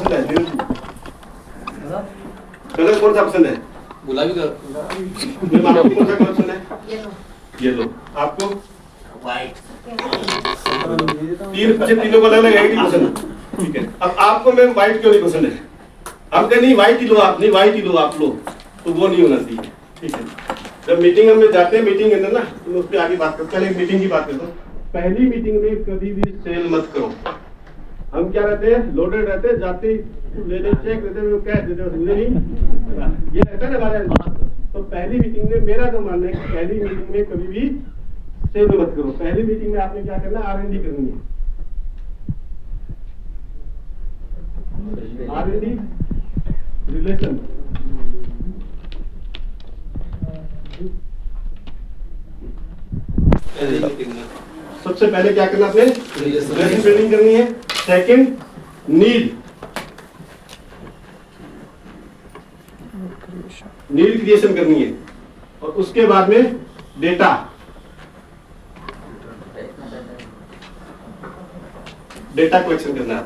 पसंद है? कलर कौन सा पसंद है? गुलाबी कलर। आपको कौन सा कलर पसंद है? येलो। आपको? व्हाइट। तीनों कलर अलग है कि पसंद? ठीक है। अब आपको मैम व्हाइट क्यों नहीं पसंद है? हम कहें नहीं व्हाइट ही लो, आप नहीं व्हाइट ही लो आप लो, तो वो नहीं होना चाहिए। ठीक है। जब मीटिंग में जाते हैं, मीटिंग के अंदर ना, तो उस पर आगे बात करते हैं। पहले मीटिंग की बात करते हैं। पहली मीटिंग में कभी भी सेल मत करो। हम क्या रहते हैं, लोडेड रहते हैं, जाते ले ले चेक देते हैं, कैश देते हैं, मुझे नहीं ये रहता है ना हमारे। तो पहली मीटिंग में मेरा तो मानना है कि पहली मीटिंग में कभी भी सेल मत करो। पहली मीटिंग में आपने क्या करना है, R&D करनी है। R&D relation. सबसे पहले क्या करना आपने, रिलेशन बिल्डिंग करनी है। सेकंड, नीड क्रिएशन करनी है। और उसके बाद में डेटा कलेक्शन करना है।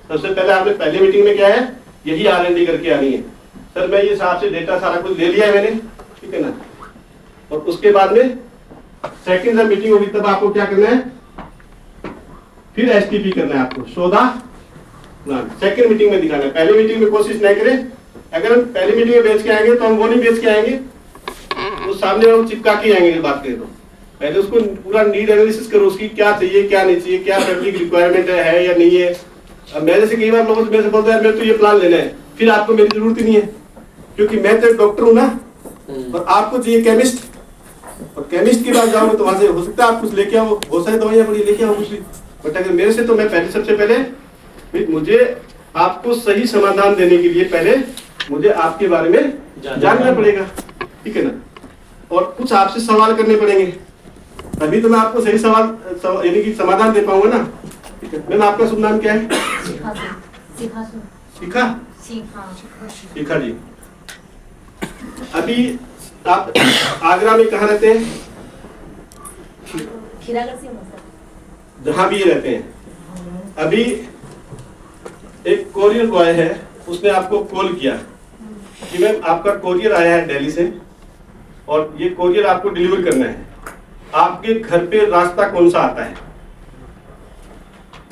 सबसे पहले आपने पहली मीटिंग में क्या है, यही R&D करके आनी है। सर मैं ये हिसाब से डेटा सारा कुछ ले लिया है मैंने, ठीक है ना। और उसके बाद में सेकंड जब मीटिंग होगी तब आपको क्या करना है, फिर STP करना है आपको, सौदा सेकंड मीटिंग में दिखाना है। पहली मीटिंग में कोशिश नहीं करें। अगर हम पहली मीटिंग में बेच के आएंगे तो हम वो नहीं बेच के आएंगे, वो सामने वाले चिपका के आएंगे। बात करें तो पहले उसको पूरा नीड एनालिसिस करो, उसकी क्या चाहिए क्या नहीं चाहिए, क्या फैमिली की रिक्वायरमेंट है या नहीं है। अब मैं जैसे कई बार लोगों से मेरे से बोलते हैं मेरे तो ये प्लान लेना है, फिर आपको मेरी जरूरत ही नहीं है, क्योंकि मैं तो डॉक्टर हूँ ना, और आपको चाहिए केमिस्ट। और केमिस्ट के पास जाओगे तो वहां से हो सकता है आप कुछ लेके आओ, बहुत सारी दवाइयां पड़ी लेके आओ कुछ भी। बट अगर मेरे से तो मैं पहले सबसे पहले मुझे आपको सही समाधान देने के लिए पहले मुझे आपके बारे में जानना पड़ेगा, ठीक है ना। और कुछ आपसे सवाल करने पड़ेंगे, तभी तो मैं आपको सही सवाल यानी कि समाधान दे पाऊंगा ना। ठीक है मैम, आपका शुभ नाम क्या है? शिखा जी। अभी आप आगरा में कहाँ रहते हैं? जहाँ भी ये रहते हैं। अभी एक कोरियर बॉय है, उसने आपको कॉल किया कि मैम आपका कोरियर आया है दिल्ली से और ये कोरियर आपको डिलीवर करना है। आपके घर पे रास्ता कौन सा आता है?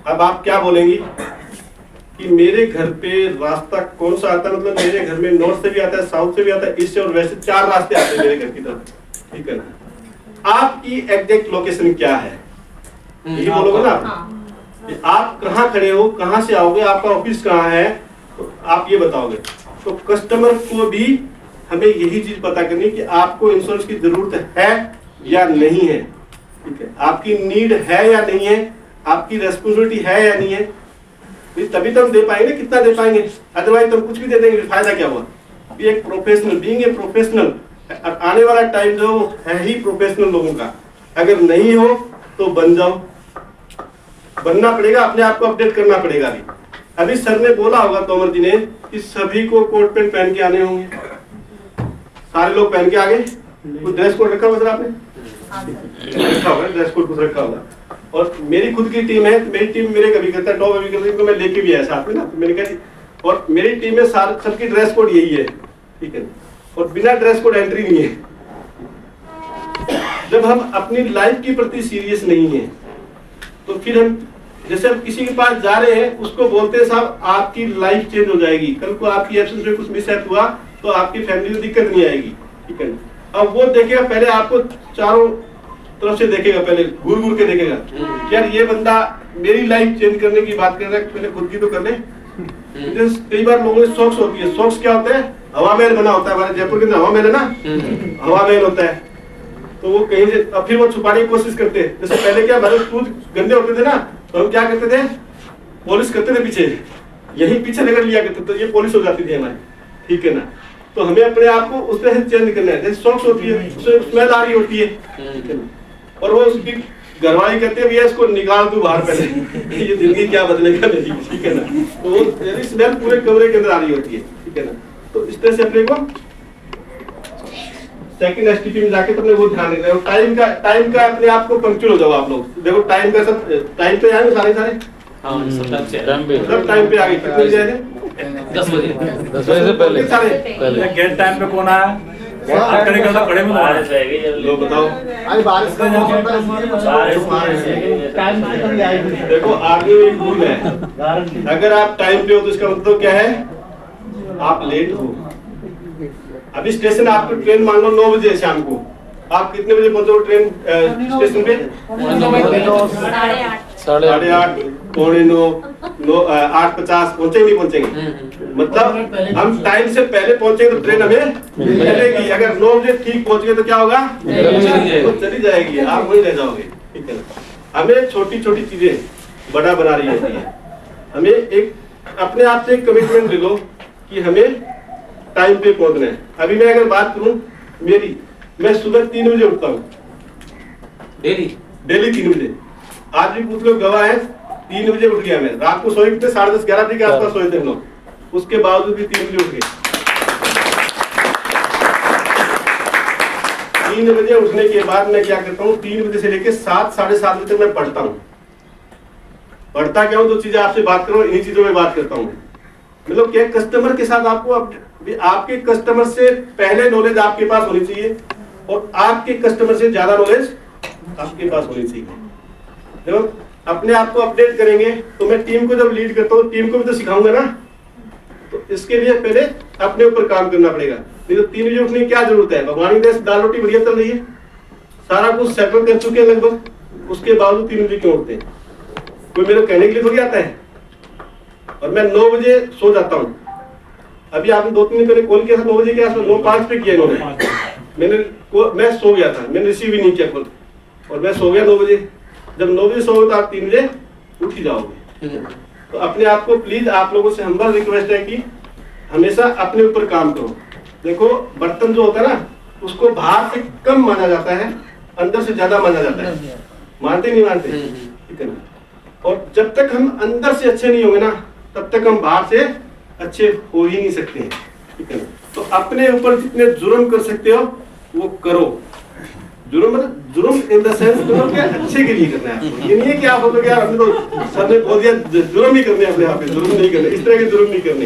अब आप क्या बोलेंगी कि मेरे घर पे रास्ता कौन सा आता है, मतलब मेरे घर में नॉर्थ से भी आता है, साउथ से भी आता है, ईस्ट से और वेस्ट से, 4 रास्ते आते हैं मेरे घर की तरफ, ठीक है ना। आपकी एग्जैक्ट लोकेशन क्या है ये बोलोगे ना आप कहाँ खड़े हो, कहाँ से आओगे, आपका ऑफिस कहाँ है, तो आप ये बताओगे। तो कस्टमर को भी हमें यही चीज पता करनी कि आपको इंश्योरेंस की जरूरत है या नहीं है, ठीक है। आपकी नीड है या नहीं है, आपकी रेस्पॉन्सिबिलिटी है या नहीं है, तभी तो हम दे पाएंगे। कितना दे पाएंगे, अदरवाइज तो हम कुछ भी दे देंगे, फायदा क्या हुआ। एक प्रोफेशनल, बीइंग ए प्रोफेशनल, आने वाला टाइम जो है ही प्रोफेशनल लोगों का। अगर नहीं हो तो बन जाओ, बनना पड़ेगा, अपने आप को अपडेट करना पड़ेगा। अभी सर ने बोला होगा, तोमर जी ने, कि सभी को कोट पैंट पहन के आने होंगे। सारे लोग पहन के आ गए? कुछ ड्रेस कोड रखा हुआ सर आपने? रखा होगा, ड्रेस कोड कुछ रखा होगा। और मेरी खुद की टीम है, मेरी टीम मेरे कभी करता है, टॉप अभी करता है, तो मैं लेके भी आया साथ में ना, तो मैंने कहा। और मेरी टीम में सबकी ड्रेस कोड यही है, ठीक है। और बिना ड्रेस कोड एंट्री नहीं है। जब हम अपनी लाइफ के प्रति सीरियस नहीं है तो फिर हम जैसे हम किसी के पास जा रहे हैं, उसको बोलते हैं साहब आपकी लाइफ चेंज हो जाएगी, कल को आपकी एब्सेंस में कुछ मिसहैप हुआ तो आपकी फैमिली को दिक्कत नहीं आएगी, ठीक है। अब वो देखेगा पहले, आपको चारों तरफ से देखेगा, पहले घूर घूर के देखेगा, यार ये बंदा मेरी लाइफ चेंज करने की बात कर रहा है, पहले खुद की तो कर ले। कई बार लोगों में शौक होती है। शौक क्या होता है? हवा महल बना होता है, हमारे जयपुर के अंदर हवा महल है ना, हवा महल होता है, तो वो कहीं से अब फिर वो छुपाने की कोशिश करते हैं। जैसे पहले क्या हमारे शूज गंदे होते थे ना, तो हम क्या करते थे, पॉलिश करते थे पीछे, यही पीछे रगड़ लिया करते, तो ये पॉलिश हो जाती थी हमारी, ठीक है ना। तो हमें अपने आप को उस तरह से चेंज करना है। जैसे शौक होती है, उसमें स्मेल आ रही होती है, ठीक है ना, और वो उसकी घरवाली कहते हैं भैया इसको निकाल दो बाहर पहले, ये जिंदगी क्या बदलेगा मेरी, ठीक है ना। तो वो स्मेल पूरे कमरे के अंदर आ रही होती है, ठीक है ना। तो इस तरह से अपने को सेकंड STP में जाके तुमने वो ध्यान देना है। टाइम का अपने आप को पंक्चुअल हो जाओ आप लोग। देखो टाइम का सब टाइम पे आए सारे सब टाइम पे सब टाइम पे आ गए। कितने बजे आए थे? 10 बजे 10 बजे से पहले सारे गेट टाइम पे कौन आया? खड़े करना खड़े में बारिश रहेगी जल्दी। लो बताओ। अरे बारिश का मौसम था इसलिए टाइम से कभी आई नहीं। देखो आगे एक रूल है, अगर आप टाइम पे हो तो इसका मतलब क्या है, आप लेट हो। अभी स्टेशन आपको ट्रेन मान लो 9 बजे शाम को, आप कितने बजे पहुंचोगे ट्रेन स्टेशन पे? 8:30, 8:45, 8:50 पहुंचेंगे नहीं पहुंचेंगे? मतलब हम टाइम से पहले पहुंचेंगे तो ट्रेन हमें मिलेगी। अगर 9 बजे ठीक पहुंच गए तो क्या होगा? तो चली जाएगी, आप वहीं रह जाओगे। ठीक है, हमें छोटी छोटी चीजें बड़ा बना रही होती है। हमें एक अपने आप से एक कमिटमेंट ले लो कि हमें टाइम पे पहुंचना है। अभी मैं अगर बात करूं मेरी, मैं सुबह 3 बजे उठता हूँ डेली 3 बजे। आज भी कुछ लोग गवाह है 3 बजे उठ गया मैं, रात को सोए कितने 10:30 11 बजे के आसपास सोए थे हम लोग, उसके बावजूद भी 3 बजे उठ गए। 3 बजे उठने के बाद मैं क्या करता हूँ, 3 बजे से लेकर 7 साढ़े 7 बजे तक मैं पढ़ता हूँ। पढ़ता क्या हूँ, 2 चीजें आपसे बात करूँ, इन्हीं चीजों में बात करता हूँ। मतलब क्या कस्टमर के साथ आपको आपके कस्टमर से पहले नॉलेज आपके पास होनी चाहिए और आपके कस्टमर से ज्यादा नॉलेज आपके पास होनी चाहिए। जब अपने आप को अपडेट करेंगे तो मैं टीम को जब लीड करता हूँ, टीम को भी तो सिखाऊंगा ना, तो इसके लिए पहले अपने ऊपर काम करना पड़ेगा। नहीं तो 3 बजे उठने की क्या जरूरत है? भगवान की दया से दाल रोटी बढ़िया चल रही है, सारा कुछ सेटल कर चुके हैं लगभग, उसके बावजूद 3 बजे क्यों उठते हैं? कोई मेरे को कहने के लिए थोड़ी आता है। और मैं 9 बजे सो जाता हूँ। अभी आपने 2-3 दिन पहले कॉल किया था 9 बजे के आसपास, 9:05 पे किया इन्होंने। मैं सो गया था, मैंने रिसीव ही नहीं किया कॉल और मैं सो गया 9 बजे। जब 9 बजे सोओगे तो आप 3 बजे उठ ही जाओगे। तो अपने आप को प्लीज, आप लोगों से हम्बल रिक्वेस्ट है कि हमेशा अपने ऊपर काम करो। देखो बर्तन जो होता है ना, उसको बाहर से कम माना जाता है, अंदर से ज्यादा माना जाता है। मानते नहीं मानते? ठीक है ना। और जब तक हम अंदर से अच्छे नहीं होंगे ना, तब तक हम बाहर से अच्छे हो ही नहीं सकते हैं। ठीक है ना। तो अपने ऊपर जितने जुर्म कर सकते हो वो करो। जुर्म मतलब जुर्म इन द सेंस मतलब क्या, अच्छे के लिए करना है आपको। ये नहीं है कि आप बोलोगे यार हमने तो सर ने बोल दिया जुर्म ही करने अपने आप पे, जुर्म नहीं करने, इस तरह के जुर्म नहीं करने।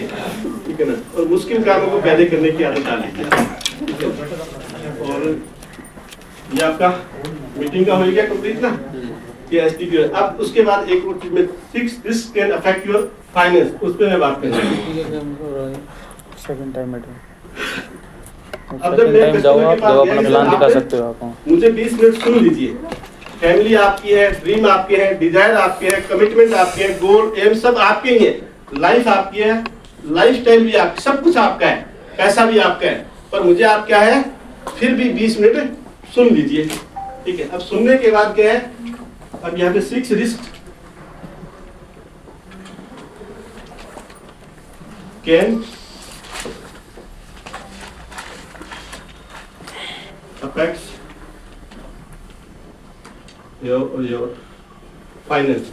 ठीक है ना। और मुश्किल कामों को पहले करने की आदत डाल लीजिए। और ये आपका मीटिंग का हो गया कंप्लीट ना, ये एसटीपी। अब उसके बाद एक और चीज में 6 this can affect your finance, उस पे मैं बात करूंगा। सेकंड टाइम अब जब मैं जाओ आप, कस्टमर जब के अपना पास प्लान गया, दिखा सकते हो आप। मुझे 20 मिनट सुन लीजिए। फैमिली आपकी है, ड्रीम आपके है, डिजायर आपके है, कमिटमेंट आपके है, गोल एम सब आपके ही है, लाइफ आपकी है, लाइफस्टाइल भी आपकी, सब कुछ आपका है, पैसा भी आपका है। पर मुझे आप क्या है, फिर भी 20 मिनट सुन लीजिए। ठीक है। अब सुनने के बाद क्या है, अब यहाँ पे 6 risk can affects your finance।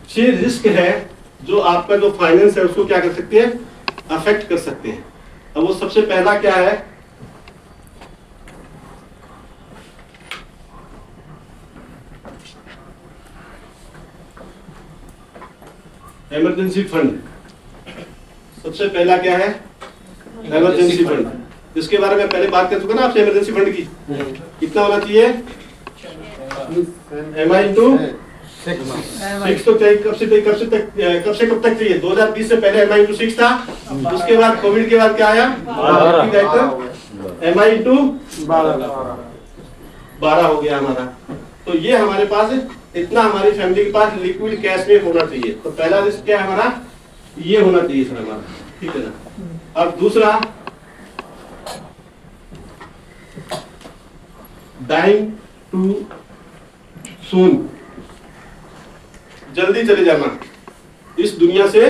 6 risk है जो आपका जो फाइनेंस है उसको क्या कर सकते हैं, अफेक्ट कर सकते हैं। अब वो सबसे पहला क्या है, इमरजेंसी फंड। सबसे पहला क्या है, इमरजेंसी फंड, जिसके बारे में पहले बात कर चुका ना आपसे। इमरजेंसी फंड की कितना होना चाहिए, MI into 6 तो चाहिए। कब से कब तक चाहिए? 2020 से पहले MI into 6 था। उसके बाद कोविड के बाद क्या आया, MI into 12 हो गया हमारा। तो ये हमारे पास इतना, हमारी फैमिली के पास लिक्विड कैश में होना चाहिए। तो पहला रिस्क क्या है हमारा, ये होना चाहिए सर हमारा। ठीक है ना। अब दूसरा, डाइंग टू सून, जल्दी चले जाना इस दुनिया से,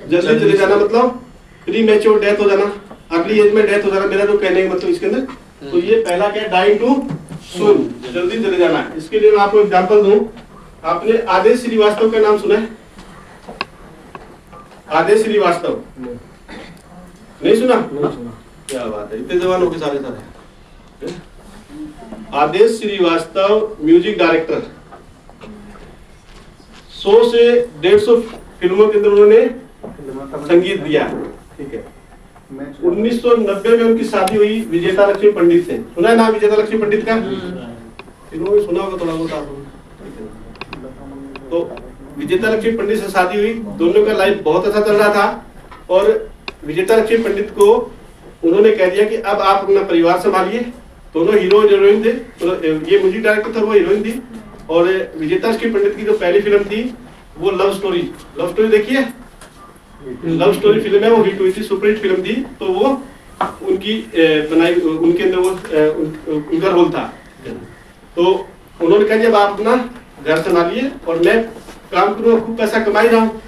जल्दी चले जाना मतलब प्री मैच्योर डेथ हो जाना, अगली एज में डेथ हो जाना, मेरा जो कहने का मतलब इसके अंदर। तो ये पहला क्या है, डाइंग टू सून, जल्दी चले जाना। इसके लिए मैं आपको एग्जांपल दूं। आपने आदेश श्रीवास्तव का नाम सुना है? आदेश श्रीवास्तव नहीं सुना? क्या बात है, इतने जवान हो के सारे। आदेश श्रीवास्तव म्यूजिक डायरेक्टर, 100 से 150 फिल्मों के अंदर उन्होंने संगीत दिया, ठीक है। 1990 में उनकी शादी हुई विजेता लक्ष्मी पंडित से। सुना है नाम विजेता लक्ष्मी पंडित का? फिल्मों में सुना होगा थोड़ा बहुत आपने। तो विजेता लक्ष्मी पंडित से शादी हुई, दोनों का लाइफ बहुत अच्छा चल रहा था और विजेता लक्ष्मी पंडित को उन्होंने कह दिया कि अब आप अपना परिवार संभालिए। दोनों हीरो हीरोइन थे, तो ये म्यूजिक डायरेक्टर था, वो हीरोइन थी। और विजेता लक्ष्मी पंडित की जो पहली फिल्म थी वो लव स्टोरी देखिए, लव स्टोरी फिल्म है, वो हिट हुई थी, सुपरहिट फिल्म थी। तो वो उनकी बनाई, उनके अंदर वो उनका रोल था। तो उन्होंने कहा जब आप अपना घर संभालिए और मैं काम करूँ, खूब पैसा कमाई रहा हूँ।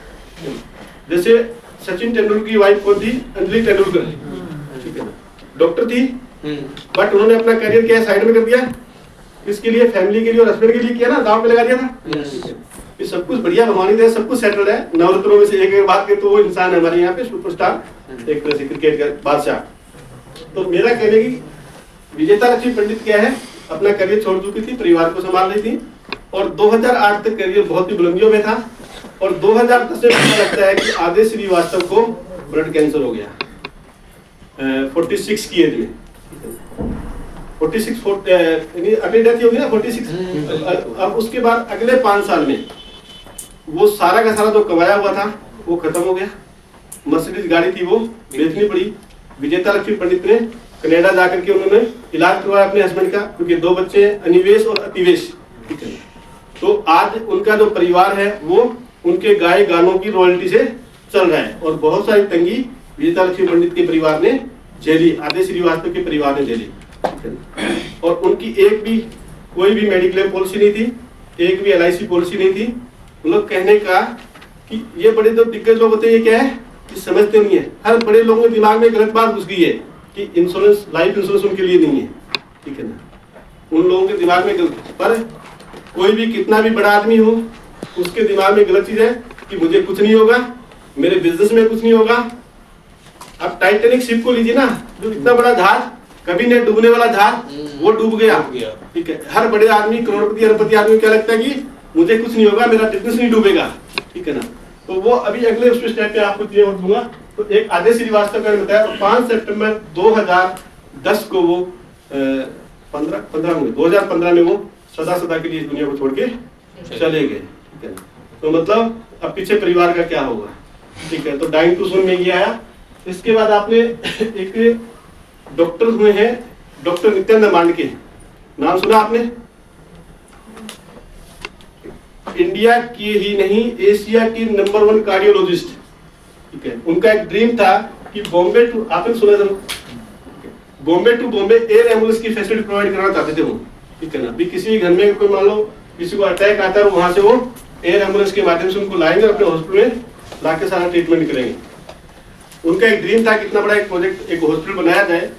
जैसे सचिन तेंदुलकर की वाइफ कौन थी? अंजलि तेंदुलकर, ठीक है ना, डॉक्टर थी, बट उन्होंने अपना करियर क्या साइड में कर दिया, इसके लिए फैमिली के लिए और हस्बैंड के लिए किया ना, दांव पे लगा दिया था। ये सब कुछ बढ़िया भगवान की दया, सब कुछ सेटल्ड है। नवरत्नों में से एक बात के तो वो इंसान है हमारे यहाँ पे सुपरस्टार, एक तरह से क्रिकेट का बादशाह। तो मेरा कहने की विजेता लक्ष्मी पंडित क्या है, अपना करियर छोड़ चुकी थी, परिवार को संभाल रही थी और 2008 तक करियर बहुत ही बुलंदियों में था। और 2010 में पता लगता है कि आदेश श्रीवास्तव को ब्लड कैंसर हो गया 46 की एज में। 46 अपनी डेथ होगी ना 46। अब उसके बाद अगले 5 साल में वो सारा का सारा जो कमाया हुआ था वो खत्म हो गया। मर्सिडीज गाड़ी थी वो बेचनी पड़ी। विजेता लक्ष्मी पंडित ने कनाडा जाकर के उन्होंने इलाज करवाया अपने हस्बैंड का, क्योंकि 2 बच्चे अनिवेश और अतिवेश, ठीक है। तो आज उनका जो परिवार है वो उनके गाए गानों की रॉयल्टी से चल रहा है और बहुत सारी तंगी विजेता लक्ष्मी पंडित के परिवार ने झेली, आदेश श्रीवास्तव के परिवार ने झेली। और उनकी एक भी कोई भी मेडिक्लेम पॉलिसी नहीं थी, एक भी LIC पॉलिसी नहीं थी। उन लोग कहने का कि ये बड़े जो दिग्गज लोग होते हैं ये क्या है, ये समझते नहीं है। हर बड़े लोगों के दिमाग में गलत बात घुस गई है कि इंश्योरेंस, लाइफ इंश्योरेंस उनके लिए नहीं है, ठीक है ना। उन लोगों के दिमाग में गलत, पर कोई भी कितना भी बड़ा आदमी हो उसके दिमाग में गलत चीज है कि मुझे कुछ नहीं होगा, मेरे बिजनेस में कुछ नहीं होगा। अब टाइटैनिक शिप को लीजिए ना, जो इतना बड़ा जहाज, कभी नहीं डूबने वाला जहाज, वो डूब गया, ठीक है। हर बड़े आदमी, करोड़पति अरबपति आदमी क्या लगता है कि मुझे कुछ नहीं होगा, मेरा बिजनेस नहीं डूबेगा, ठीक है ना। तो वो अभी अगले उस स्टेप पे आपको चीजें दूंगा। तो एक आदेश श्रीवास्तव का बताया 5 सितंबर 2010 को वो 2015 में वो सदा के लिए दुनिया को छोड़ के चले गए, ठीक है। तो मतलब अब पीछे परिवार का क्या होगा, ठीक है। तो डाइंग टू सून में ये आया। इसके बाद आपने एक डॉक्टर हुए हैं, डॉक्टर नित्यानंद मांडके, नाम सुना आपने? इंडिया की ही नहीं एशिया की नंबर 1 कार्डियोलॉजिस्ट, ठीक है। उनका एक ड्रीम था कि बॉम्बे टू, आपने सुना था, Bombay to Bombay air ambulance की फैसिलिटी प्रोवाइड करना चाहते थे वो, ठीक है ना। भी किसी घर में कोई मान लो किसी को अटैक आता है, वहां से वो एयर एम्बुलेंस के माध्यम से उनको लाएंगे, अपने हॉस्पिटल में लाके सारा ट्रीटमेंट करेंगे। उनका एक ड्रीम था कि इतना बड़ा एक प्रोजेक्ट, एक हॉस्पिटल बनाया जाए।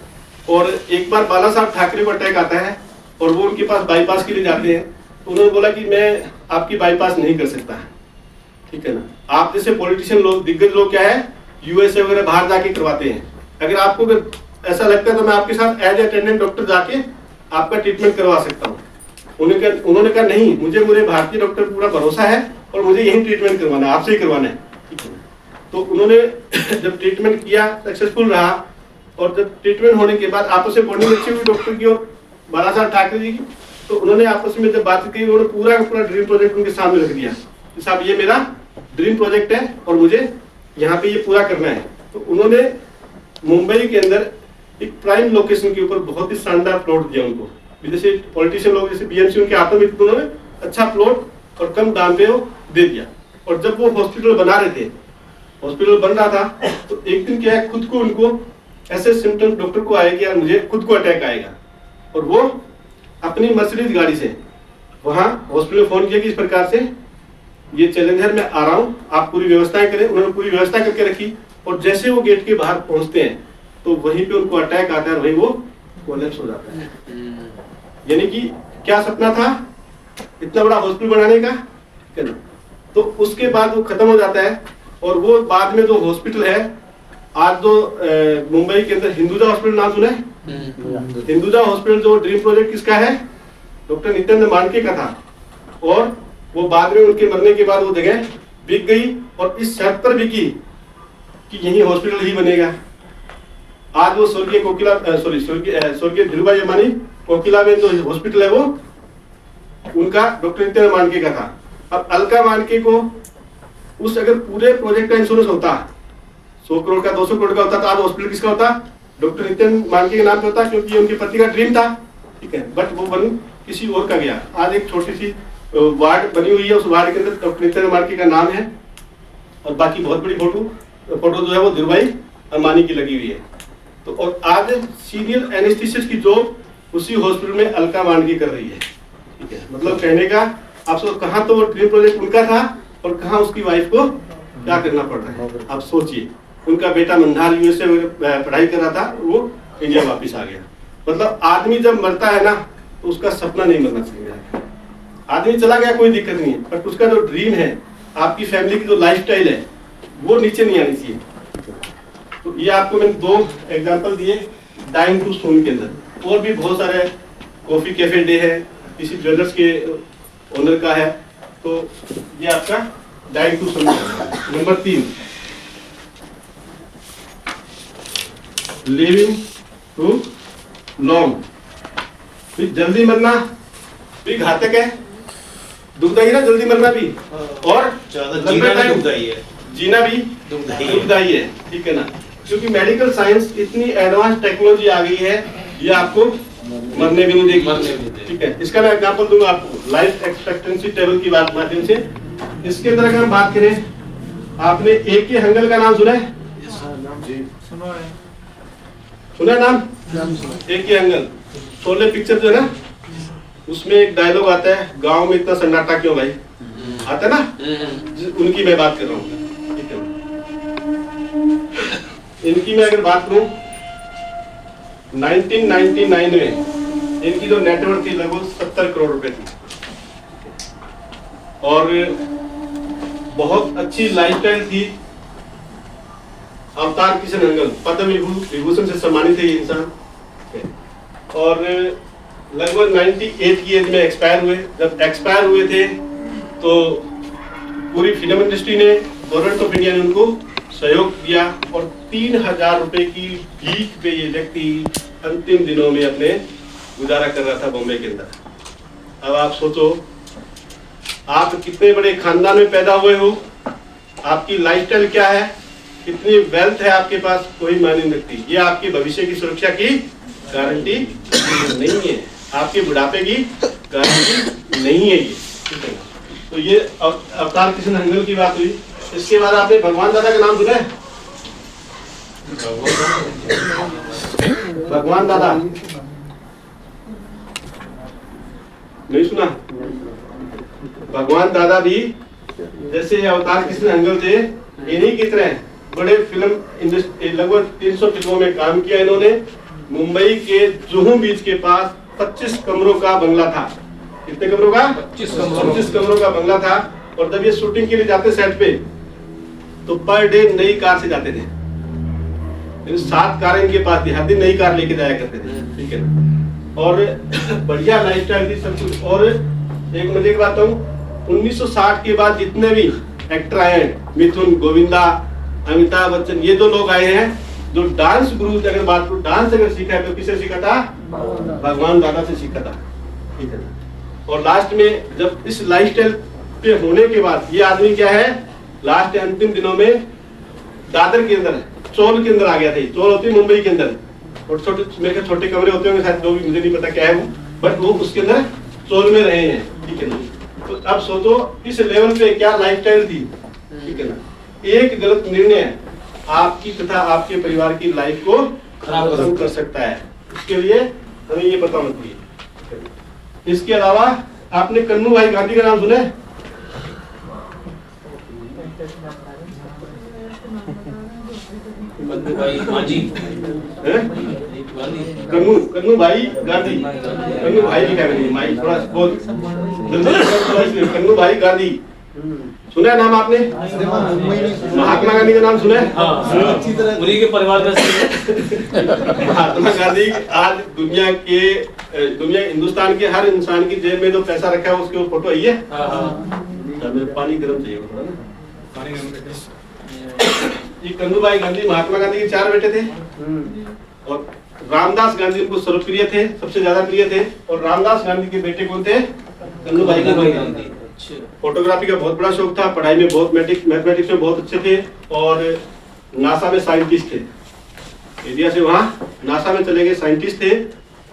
और एक बार बाला साहब ठाकरे को अटैक आता है और वो उनके पास बाईपास के लिए जाते हैं। तो उन्होंने बोला कि मैं आपकी बाईपास नहीं कर सकता, ठीक है ना। आप जैसे पॉलिटिशियन लोग, दिग्गज लोग क्या है, USA वगैरह बाहर जाके करवाते हैं। अगर आपको ऐसा लगता है तो मैं आपके साथ एज अटेंडेंट डॉक्टर जाके आपका ट्रीटमेंट करवा सकता हूँ। उन्होंने कहा नहीं, मुझे मेरे भारतीय डॉक्टर पूरा भरोसा है और मुझे यही ट्रीटमेंट करवाना है, आपसे ही करवाना है, ठीक है। तो उन्होंने जब ट्रीटमेंट किया, सक्सेसफुल रहा। और जब ट्रीटमेंट होने के बाद आपस में बॉन्डिंग अच्छी हुई डॉक्टर की और बाला साहब ठाकरे जी की, तो उन्होंने आपस में जब बात की, उन्होंने पूरा का पूरा ड्रीम प्रोजेक्ट उनके सामने रख दिया कि साहब ये मेरा ड्रीम प्रोजेक्ट है और मुझे यहाँ पे ये पूरा करना है। तो उन्होंने मुंबई के अंदर एक प्राइम लोकेशन के ऊपर बहुत ही शानदार प्लॉट दिया उनको। जैसे पॉलिटिशियन लोग जैसे BMC उनके हाथों में, उन्होंने अच्छा प्लॉट और कम दाम पे वो दे दिया। और जब वो हॉस्पिटल बना रहे थे, हॉस्पिटल बन रहा था, तो एक दिन क्या है, खुद को उनको ऐसे सिम्टम्स डॉक्टर को आए कि यार मुझे खुद को अटैक आएगा। और वो अपनी मर्सिडीज गाड़ी से वहाँ हॉस्पिटल में फोन किया कि इस प्रकार से ये चैलेंज है, मैं आ रहा हूँ, आप पूरी व्यवस्थाएं करें। उन्होंने पूरी व्यवस्था करके रखी और जैसे वो गेट के बाहर पहुंचते हैं तो वहीं पे उनको अटैक आता है, वहीं वो कोलैप्स हो जाता है। यानी कि क्या सपना था इतना बड़ा हॉस्पिटल बनाने का, है ना। तो उसके बाद वो खत्म हो जाता है। और वो बाद में जो हॉस्पिटल है आज जो मुंबई के अंदर हिंदुजा हॉस्पिटल, नाम सुना है? हिंदुजा हॉस्पिटल जो ड्रीम प्रोजेक्ट किसका है? डॉक्टर नित्यानंद मांडके का था। और वो बाद में उनके मरने के बाद वो जगह बिक गई और इस शर्त पर बिकी कि यही हॉस्पिटल ही बनेगा। आज वो स्वर्गीय स्वर्गीय धीरूभाई अंबानी कोकिला में जो हॉस्पिटल है वो उनका डॉक्टर नित्यानंद मांडके का था। अब अलका मांडके को उस अगर पूरे प्रोजेक्ट का इंश्योरेंस होता 100 करोड़ का 200 करोड़ का होता तो आज हॉस्पिटल किसका होता? डॉक्टर नित्यानंद मांडके के नाम पे होता, क्योंकि ये उनके पति का ड्रीम था। ठीक है, बट वो बन किसी और का गया। आज एक छोटी सी वार्ड बनी हुई है, उस वार्ड के अंदर डॉक्टर नित्यानंद मांडके का नाम है और बाकी बहुत बड़ी फोटो जो है वो धीरूभाई अंबानी की लगी हुई है। तो और आज सीनियर एनेस्थेसिस्ट की जॉब उसी हॉस्पिटल में अलका मांडके कर रही है। ठीक है, मतलब कहने का आप सोच कहाँ तो वो ड्रीम प्रोजेक्ट उनका था और कहाँ उसकी वाइफ को क्या करना पड़ रहा है। आप सोचिए, उनका बेटा मंडार यूएसए में पढ़ाई कर रहा था, वो इंडिया वापस आ गया। मतलब आदमी जब मरता है ना तो उसका सपना नहीं मरना चाहिए। आदमी चला गया कोई दिक्कत नहीं है, बट उसका जो ड्रीम है, आपकी फैमिली की जो लाइफस्टाइल है वो नीचे नहीं आनी चाहिए। तो ये आपको मैंने 2 एग्जांपल दिए डाइंग टू सून के अंदर। और भी बहुत सारे कॉफी कैफे डे है, किसी ज्वेलर्स के ओनर का है, तो ये आपका dying too soon. Number 3 living too long. जल्दी मरना भी घातक है, दुखदाई ना, जल्दी मरना भी, और जीना भी दुखदाई है। ठीक है ना, क्योंकि मेडिकल साइंस इतनी एडवांस टेक्नोलॉजी आ गई है, ये आपको मरने भी नहीं देगी। ठीक है, इसका मैं एग्जांपल दूंगा आपको लाइफ एक्सपेक्टेंसी टेबल की बात माध्यम से। इसके अंदर अगर हम बात करें, आपने A.K. हंगल का नाम सुना है? सुना है नाम? A.K. हंगल शोले पिक्चर जो है ना, उसमें एक डायलॉग आता है, गांव में इतना सन्नाटा क्यों भाई, आता है ना, उनकी मैं बात कर रहा हूँ। ठीक है, इनकी मैं अगर बात करूं 1999 में इनकी जो नेटवर्थ थी लगभग 70 करोड़ रुपए थी और बहुत अच्छी लाइफस्टाइल थी। अवतार किशन हंगल पद्म विभूषण से सम्मानित है ये इंसान, और लगभग 98 की एज में एक्सपायर हुए। जब एक्सपायर हुए थे तो पूरी फिल्म इंडस्ट्री ने, गवर्नमेंट ऑफ इंडिया ने उनको सहयोग दिया और 3000 रुपए की भीख पे ये व्यक्ति अंतिम दिनों में अपने गुजारा कर रहा था बॉम्बे के अंदर। अब आप सोचो, आप कितने बड़े खानदान में पैदा हुए हो, आपकी लाइफस्टाइल क्या है, कितनी वेल्थ है आपके पास, कोई मायने नहीं रखती। ये आपकी भविष्य की सुरक्षा की गारंटी नहीं है, आपके बुढ़ापे की गारंटी नहीं है ये। ठीक है, तो ये अवतार किशन हंगल की बात हुई। इसके बाद आपने भगवान दादा का नाम सुना है? भगवान दादा नहीं सुना? भगवान दादा भी जैसे अवतार किशन हंगल थे, इन्हीं की तरह बड़े फिल्म इंडस्ट्री, लगभग 300 फिल्मों में काम किया इन्होंने। मुंबई के जुहू बीच के पास 25 कमरों का बंगला था। कितने कमरों का? 25 कमरों का बंगला था। और जब ये शूटिंग के लिए जाते सेट पे तो पर डे नई कार से जाते थे, 7 कारें इनके पास थी, हर दिन नई कार लेके जाया करते थे। ठीक है ना, और बढ़िया लाइफस्टाइल थी सब कुछ। और एक मजे की बात हूँ, 1960 के बाद जितने भी एक्टर आए हैं, मिथुन, गोविंदा, अमिताभ बच्चन, ये 2 लोग आए हैं जो डांस गुरु, अगर बात करूं डांस अगर सीखा है तो किससे सीखा था? भगवान दादा से सीखा था। ठीक है, और लास्ट में जब इस लाइफस्टाइल पे होने के बाद ये आदमी क्या है, लास्ट अंतिम दिनों में दादर के अंदर, चोल के अंदर आ गया था। चोल होती है मुंबई के अंदर, और छोटे मेरे छोटे कमरे होते होंगे शायद, जो भी मुझे नहीं पता क्या है वो, बट वो उसके अंदर चोल में रहे हैं। ठीक है ना, तो अब सोचो इस लेवल पे क्या लाइफस्टाइल थी। ठीक है ना, एक गलत निर्णय आपकी तथा आपके परिवार की लाइफ को खराब कर सकता है। इसके लिए हमें ये पता होना चाहिए। इसके अलावा आपने कन्नू भाई गांधी का नाम सुना है? कन्नू भाई गांधी, कन्नू भाई की फैमिली, भाई थोड़ा बहुत कन्नू भाई गांधी सुना है नाम आपने? महात्मा गांधी का नाम सुना है? अच्छी तरह उन्हीं के परिवार का। महात्मा गांधी आज दुनिया हिंदुस्तान के हर इंसान की जेब में जो पैसा रखा है उसके फोटो आई है। मेरे पानी गर्म चाहिए थोड़ा ना। ये कन्नूभाई गांधी महात्मा गांधी के 4 बेटे थे और रामदास गांधी उनको सर्वप्रिय थे, सबसे ज्यादा प्रिय थे। और रामदास गांधी के बेटे कौन थे? कन्नूभाई गांधी। फोटोग्राफी का बहुत बड़ा शौक था, पढ़ाई में बहुत मैथमेटिक्स में बहुत अच्छे थे और नासा में साइंटिस्ट थे। इंडिया से वहाँ नासा में चले गए, साइंटिस्ट थे।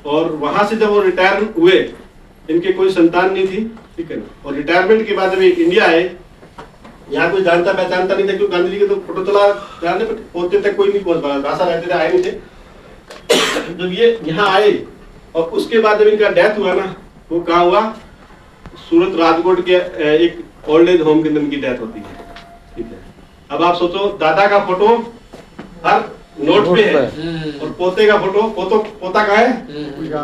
और वहां से जब वो रिटायर हुए, इनके कोई संतान नहीं थी, ठीक है ना। और रिटायरमेंट के बाद जब इंडिया आए, यहाँ कोई जानता पहचानता नहीं था, क्योंकि गांधी जी के तो फोटो चला जाने पर पहुंचते तक कोई नहीं पहुंच पाया, नासा रहते थे, आए नहीं थे। जब ये यहाँ आए और उसके बाद जब इनका डेथ हुआ ना, वो कहाँ हुआ? सूरत राजकोट के एक ओल्ड एज होम के अंदर इनकी डेथ होती है, ठीक है। अब आप सोचो, दादा का फोटो हर नोट पे है और पोते का फोटो, पोता का है,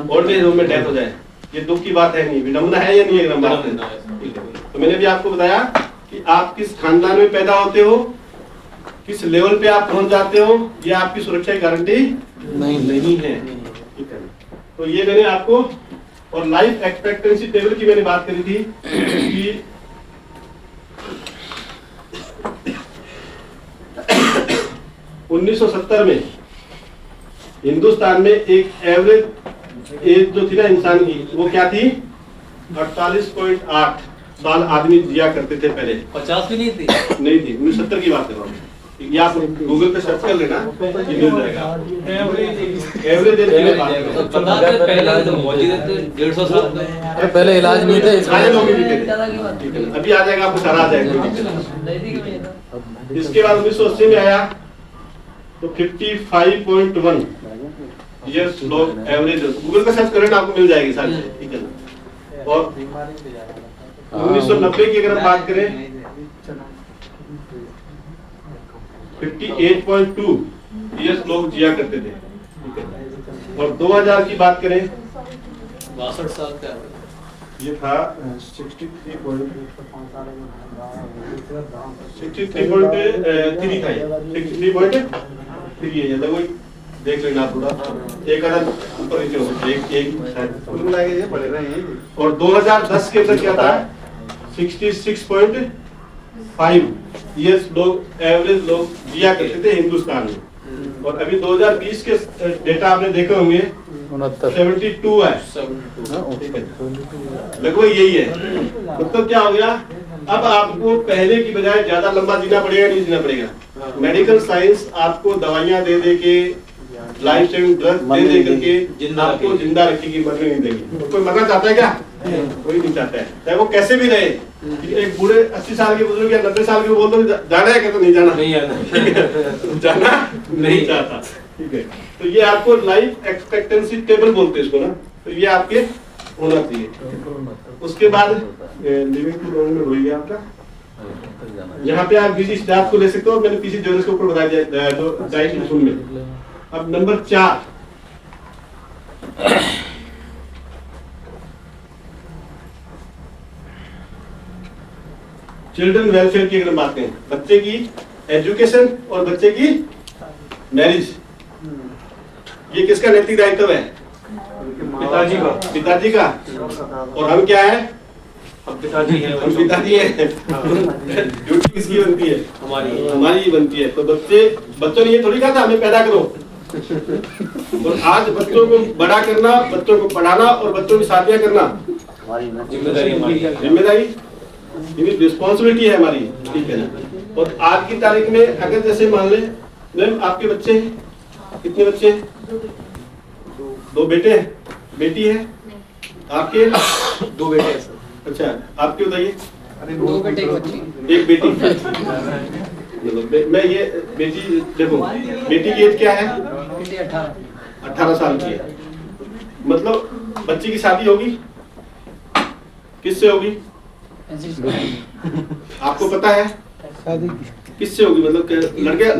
ओल्ड एज होम में डेथ हो जाए, ये दुख की बात है नहीं, विडम्बना है या नहीं है? बात है, ठीक है। तो मैंने भी आपको बताया कि आप किस खानदान में पैदा होते हो, किस लेवल पे आप पहुंच जाते हो, ये आपकी सुरक्षा की गारंटी नहीं है, ठीक है। तो ये मैंने आपको, और लाइफ एक्सपेक्टेंसी टेबल की मैंने बात करी थी कि 1970 में हिंदुस्तान में एक एवरेज एज जो थी ना इंसान की, वो क्या थी? 48.8 साल आदमी जिया करते थे पहले। 50 भी नहीं थी? नहीं थी, 1970 की बात कर रहा हूँ। ये आप गूगल पे सर्च कर लेना, ये मिल जाएगा। एवरेज एज की बात कर रहा हूँ। पहले तो मौजूद थे 150 साल पहले इलाज नहीं थे, सारे लोग भी थे। अभी आ जाएगा, आपको सारा आ जाएगा। इसके बाद 1980 में आया तो 55.1 ईयर्स लोग एवरेज, गूगल पे सर्च करें ना आपको मिल जाएगी सारी, ठीक है ना। और 1990 की अगर हम बात करें 58.2 ईयर्स लोग जिया करते थे, ठीक है। और 2000 की बात करें 62 साल का ये था 63.3 था, 63.3 है। जब वही देख लेना थोड़ा, एक आधा ऊपर नीचे हो सकता है, एक पड़े रहे हैं। और 2010 के अंदर क्या था? 66.5 ईयर्स लोग एवरेज लोग जिया करते थे हिंदुस्तान में। और अभी 2020 के डेटा आपने देखे होंगे 72 है, लगभग यही है। मतलब क्या हो गया? अब आपको पहले की बजाय ज्यादा लंबा जीना पड़ेगा, नहीं जीना पड़ेगा। मेडिकल साइंस आपको दवाइयां दे दे के, लाइफ सेविंग ड्रग दे दे करके आपको जिंदा रखेगी, मरने नहीं देगी। कोई मरना चाहता है क्या? कोई नहीं चाहता है, चाहे वो कैसे भी रहे। एक बूढ़े 80 साल के बुजुर्ग या 90 साल के बोल दो जाना है क्या? तो नहीं जाना, जाना नहीं चाहता, ठीक है। तो ये आपको लाइफ एक्सपेक्टेंसी टेबल बोलते हैं इसको ना, तो ये आपके होना चाहिए। उसके बाद लिविंग टू लॉन्ग में हो गया आपका। यहाँ पे आप बिजी स्टाफ को ले सकते हो, मैंने पीसी जोनस के ऊपर बता दिया जो डाइट में। अब नंबर 4, चिल्ड्रन वेलफेयर की अगर बात करें, बच्चे की एजुकेशन और बच्चे की मैरिज, ये किसका नैतिक दायित्व है? पिताजी का। पिताजी का। और हम क्या है? हम पिताजी हैं, हम पिताजी हैं। ड्यूटी किसकी बनती है? हमारी ही बनती है। तो बच्चों ने ये थोड़ी कहा था हमें पैदा करो, और आज बच्चों को बड़ा करना, बच्चों को पढ़ाना और बच्चों की शादियां करना जिम्मेदारी, रिस्पॉन्सिबिलिटी है हमारी, ठीक है ना। और आज की तारीख में अगर जैसे मान ले मैम, आपके बच्चे कितने बच्चे हैं? 2 बेटे हैं, बेटी है आपके? 2 बेटे हैं सर। अच्छा, आपके बताइए? 2 बेटे एक बेटी। मैं ये बेटी देखो, बेटी की एज क्या है? 18 साल की है। मतलब बच्ची की शादी होगी किससे होगी? आपको पता है किससे होगी? मतलब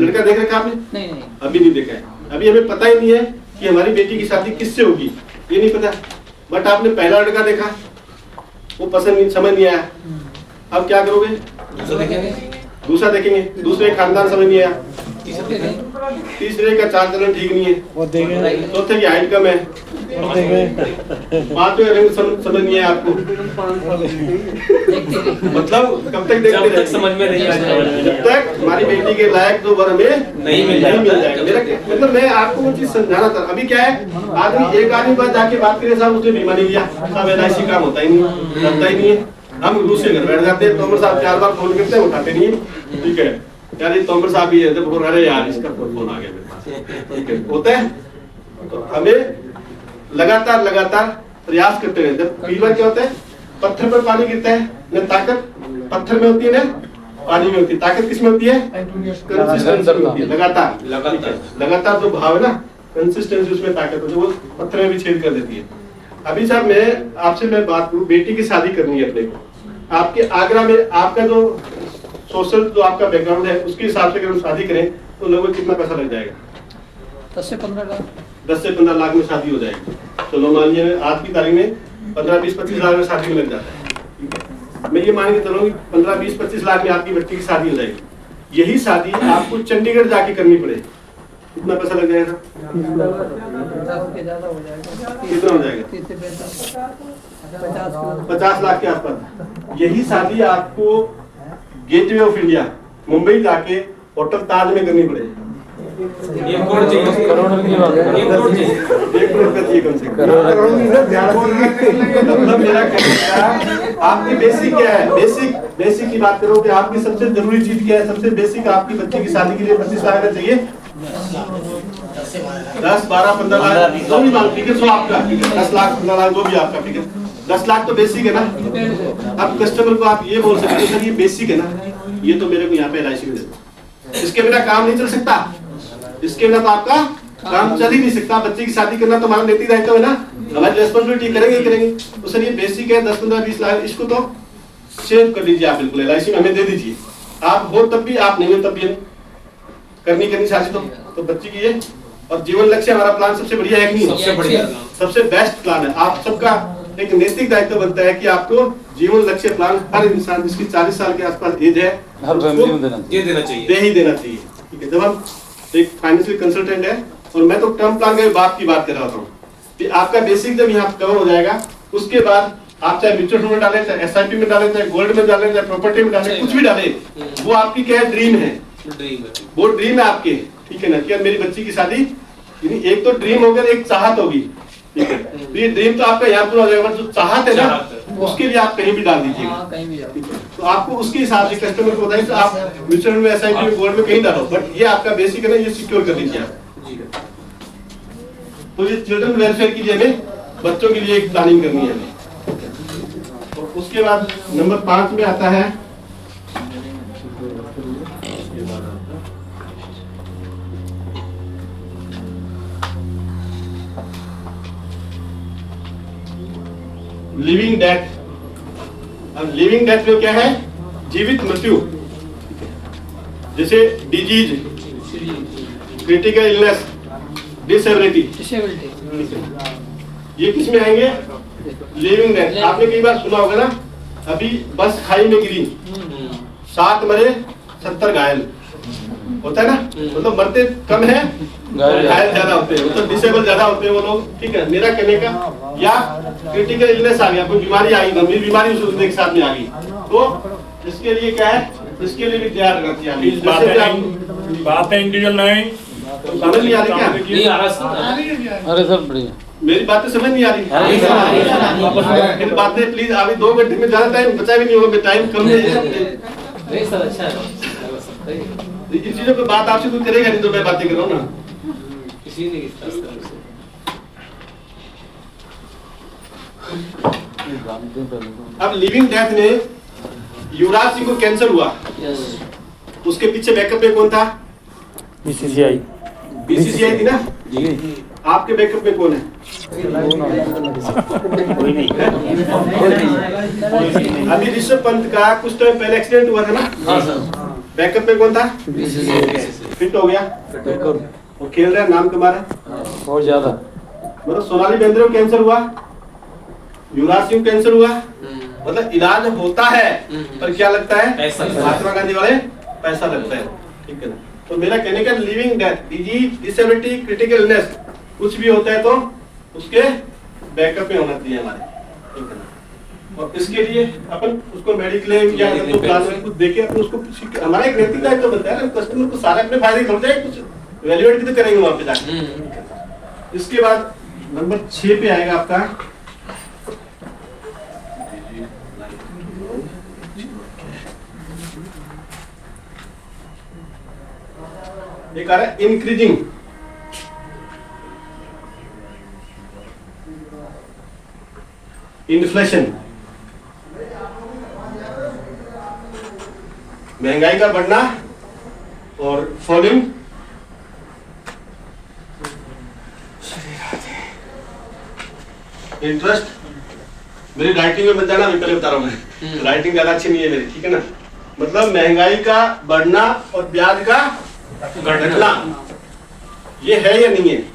लड़का देख रखा आपने? नहीं, अभी नहीं देखा है। अभी हमें पता ही नहीं है कि हमारी बेटी की शादी किससे होगी, ये नहीं पता। बट आपने पहला लड़का देखा, वो पसंद नहीं, समझ नहीं आया। अब क्या करोगे? दूसरा देखेंगे, दूसरे खानदान समझ नहीं आया, तीसरे का चाल चलन ठीक नहीं है, चौथे की हाइट कम है, पांचवें रंग समझ नहीं है आपको? मतलब कब तक देखते जब तक समझ में नहीं आएगा, जब तक हमारी बेटी के लायक जो वर हमें नहीं मिल जाएगा। जाएगा। मेरा मतलब मैं आपको वो चीज समझाना था। अभी क्या है, आदमी एक आदमी पास जाके बात करे, साहब उसने बीमा नहीं लिया, साहब LIC काम होता ही नहीं, करता ही नहीं है। हम रूस से घर बैठ जाते हैं, तोमर साहब 4 बार फोन करते हैं, उठाते नहीं है। ठीक है यार, ये तोमर साहब ही है, तो बोल अरे यार इसका फोन आ गया मेरे पास। ठीक है, होता है। तो हमें लगातार प्रयास करते रहते हैं। कई बार क्या होता है, पत्थर पर पानी गिरता है, न ताकत पत्थर में होती है न पानी में होती है। ताकत किसमें होती है? कंसिस्टेंसी में होती है। लगातार जो भाव है ना, कंसिस्टेंसी, उसमें ताकत होती है, वो पत्थर में भी छेद कर देती है। अभी साहब मैं बात करूं, बेटी की शादी करनी है अपने को, आपके आगरा में आपका जो सोशल जो आपका बैकग्राउंड है उसके हिसाब से अगर हम शादी करें तो लगभग कितना पैसा लग जाएगा? 10 से 15 लाख। 10 से 15 लाख में शादी हो जाएगी। चलो मान लीजिए आज की तारीख में 15, 20, 25 लाख में शादी में लग जाता है। ठीक है, मैं ये मान के चलूँ 15, 20, 25 लाख में आपकी बच्ची की शादी हो जाएगी। यही शादी आपको चंडीगढ़ जाके करनी पड़े, कितना पैसा लग जाएगा? कितना हो जाएगा? 50 लाख के आसपास। यही शादी आपको गेटवे ऑफ इंडिया मुंबई जाके होटल ताज में करनी पड़ेगी। 1 करोड़ चाहिए, करोड़ की बात है। 1 करोड़ चाहिए, 1 करोड़ का चाहिए कम से कम। मतलब मेरा कहने का, आपकी बेसिक क्या है? बेसिक की बात करो कि आपकी सबसे जरूरी चीज क्या है? सबसे बेसिक आपकी बच्चे की शादी के लिए 25 लाख चाहिए। 10, 12, 15 लाख जो भी मांग, ठीक है, सो आपका 10 लाख 15 लाख जो भी आपका, ठीक है। 10 लाख तो बेसिक है ना। अब कस्टमर को आप ये बोल सकते हो सर ये बेसिक है ना, ये तो मेरे को यहाँ पे LIC में दे दो, इसके बिना काम नहीं चल सकता, इसके बिना तो आपका काम चल ही नहीं सकता। बच्चे की शादी करना तो हमारा नैतिक दायित्व है ना, हमारी रेस्पॉन्सिबिलिटी करेंगे। तो सर ये बेसिक है 10, 15, 20 लाख, इसको तो सेव कर लीजिए आप, बिल्कुल LIC में हमें दे दीजिए। आप हो तब भी, आप नहीं हो तब भी करनी शादी तो बच्ची की है। और जीवन लक्ष्य हमारा प्लान सबसे बढ़िया है कि नहीं? सबसे बढ़िया, सबसे बेस्ट प्लान है। आप सबका एक नैतिक दायित्व बनता है कि आपको जीवन लक्ष्य प्लान हर इंसान जिसकी 40 साल के आसपास एज है हर फैमिली में देना ये देना चाहिए, दे ही देना चाहिए। ठीक है, जब हम एक फाइनेंशियल कंसल्टेंट है और मैं तो टर्म प्लान के बात की बात कर रहा हूँ कि आपका बेसिक जब यहाँ कवर हो जाएगा, उसके बाद आप चाहे म्यूचुअल फंड में डालें, चाहे SIP में डालें, चाहे गोल्ड में डालें, चाहे प्रॉपर्टी में डालें, कुछ भी डालें, वो आपकी क्या है? ड्रीम है। वो ड्रीम है आपके, ठीक है ना, कि मेरी बच्ची की शादी, एक तो ड्रीम होगा, एक चाहत होगी। ठीक है, तो ये ड्रीम तो आपका यहाँ पूरा हो जाएगा, जो चाहत है ना उसके लिए आप कहीं भी डाल दीजिएगा। तो आपको उसके हिसाब से कस्टमर को बताइए, तो आप म्यूचुअल में, SIP में, गोल्ड में कहीं डालो, बट ये आपका बेसिक है ना, ये सिक्योर कर लीजिए आप। तो ये चिल्ड्रन वेलफेयर के लिए हमें, बच्चों के लिए एक प्लानिंग करनी है हमें। और उसके बाद नंबर 5 में आता है लिविंग डेथ। अब लिविंग डेथ में क्या है? जीवित मृत्यु, जैसे डिजीज, क्रिटिकल इलनेस, डिसेबिलिटी, ये किस में आएंगे? Living death. आपने कई बार सुना होगा ना, अभी बस खाई में गिरी, 7 मरे 70 घायल, होता है ना, मतलब मरते कम है, घायल ज्यादा होते हैं, मतलब डिसेबल ज्यादा होते हैं वो लोग। ठीक है, मेरा कहने का, या क्रिटिकल इलनेस आ गया, कोई बीमारी आ गई, गंभीर बीमारी उस के साथ में आ गई, तो इसके लिए क्या है? इसके लिए भी तैयार रखना चाहिए। बातें इंडिविजुअल नहीं, समझ नहीं आ रही क्या? नहीं आ रहा। अरे सर बढ़िया, मेरी बातें समझ नहीं आ रही? इन बातें प्लीज, अभी 2 घंटे में ज्यादा टाइम बचा भी नहीं होगा, टाइम कम है। नहीं सर, अच्छा है, इन चीजों पे बात आपसे कोई करेगा नहीं, तो मैं बातें कर रहा हूँ ना। किसी ने इस तरह से अब लिविंग डेथ में युवराज सिंह को कैंसर हुआ, उसके पीछे बैकअप में कौन था? BCCI थी ना। आपके बैकअप में कौन है? कोई नहीं। अभी ऋषभ पंत का कुछ टाइम पहले एक्सीडेंट हुआ था ना, बैकअप में कौन था? फिट हो गया, वो खेल रहा है, नाम कमा रहा है बहुत ज्यादा। मतलब सोनाली बेंद्रे को कैंसर हुआ, युवराज सिंह कैंसर हुआ, मतलब इलाज होता है, पर क्या लगता है? महात्मा गांधी वाले पैसा लगता है। ठीक है ना, तो मेरा कहने का living death, disease, disability, critical illness, कुछ भी होता है तो उसके बैकअप में होना चाहिए हमारे, ठीक है ना। और इसके लिए अपन उसको मेडिक्लेम या तो क्लास में कुछ देके अपन उसको हमारा एक नैतिक दायित्व बनता है ना, कस्टमर को सारे अपने फायदे समझ जाए, कुछ वैल्यूएट भी तो करेंगे वहां पे जाके। इसके बाद नंबर 6 पे आएगा आपका एक आ रहा है इंक्रीजिंग इन्फ्लेशन, महंगाई का बढ़ना और फॉलिंग इंटरेस्ट। मेरी राइटिंग में बन जाना, मैं पहले बता रहा हूं, मैं राइटिंग ज्यादा अच्छी नहीं है मेरी, ठीक है ना। मतलब महंगाई का बढ़ना और ब्याज का घटना, ये है या नहीं है?